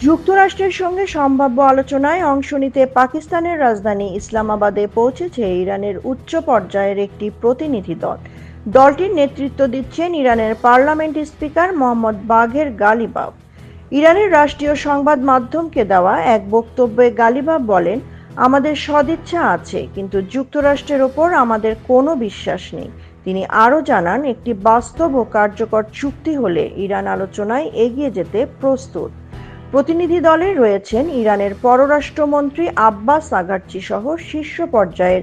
যুক্তরাষ্ট্রের সঙ্গে সম্ভাব্য আলোচনায় অংশ নিতে পাকিস্তানের রাজধানী ইসলামাবাদে পৌঁছেছে ইরানের উচ্চ পর্যায়ের একটি প্রতিনিধি দল। দলটির নেতৃত্ব দিচ্ছেন ইরানের পার্লামেন্ট স্পিকার মোহাম্মদ বাঘের গালিবাফ। ইরানের রাষ্ট্রীয় সংবাদ মাধ্যমকে দেওয়া এক বক্তব্যে গালিবাফ বলেন, আমাদের সদিচ্ছা আছে, কিন্তু যুক্তরাষ্ট্রের ওপর আমাদের কোনো বিশ্বাস নেই। তিনি আরও জানান, একটি বাস্তব ও কার্যকর চুক্তি হলে ইরান আলোচনায় এগিয়ে যেতে প্রস্তুত। প্রতিনিধি দলে রয়েছেন ইরানের পররাষ্ট্রমন্ত্রী আব্বাস আগারচি সহ শীর্ষ পর্যায়ের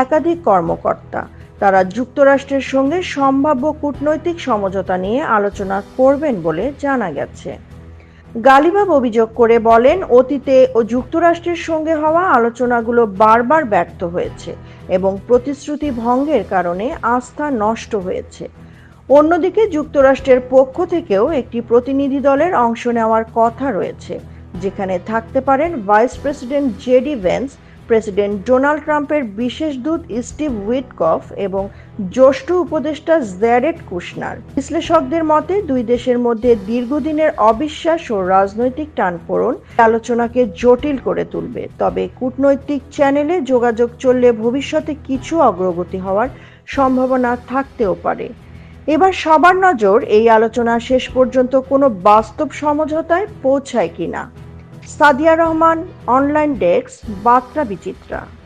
একাধিক কর্মকর্তা। তারা যুক্তরাষ্ট্রের সঙ্গে সম্ভাব্য কূটনৈতিক সমঝোতা নিয়ে আলোচনা করবেন বলে জানা গেছে। গালিবাফ অভিযোগ করে বলেন, অতীতে ও যুক্তরাষ্ট্রের সঙ্গে হওয়া আলোচনাগুলো বারবার ব্যর্থ হয়েছে এবং প্রতিশ্রুতি ভঙ্গের কারণে আস্থা নষ্ট হয়েছে। অন্যদিকে যুক্তরাষ্ট্রের পক্ষ থেকেও একটি প্রতিনিধি দলের অংশ নেওয়ার কথা রয়েছে, যেখানে থাকতে পারেন vice president JD veins, president Donald ট্রাম্পের বিশেষ দূত স্টিভ উইটকফ এবং জ্যেষ্ঠ উপদেষ্টা জ্যারেড কুশনার। বিশ্লেষকদের মতে, দুই দেশের মধ্যে দীর্ঘদিনের অবিশ্বাস ও রাজনৈতিক টানপোড়েন আলোচনাকে জটিল করে তুলবে। তবে কূটনৈতিক চ্যানেলে যোগাযোগ চললে ভবিষ্যতে কিছু অগ্রগতি হওয়ার সম্ভাবনা থাকতেও পারে। এবার সবার নজর এই আলোচনা শেষ পর্যন্ত কোনো বাস্তব সমঝোতায় পৌঁছায় কিনা। সাদিয়া রহমান, অনলাইন ডেস্ক, বার্তা বিচিত্রা।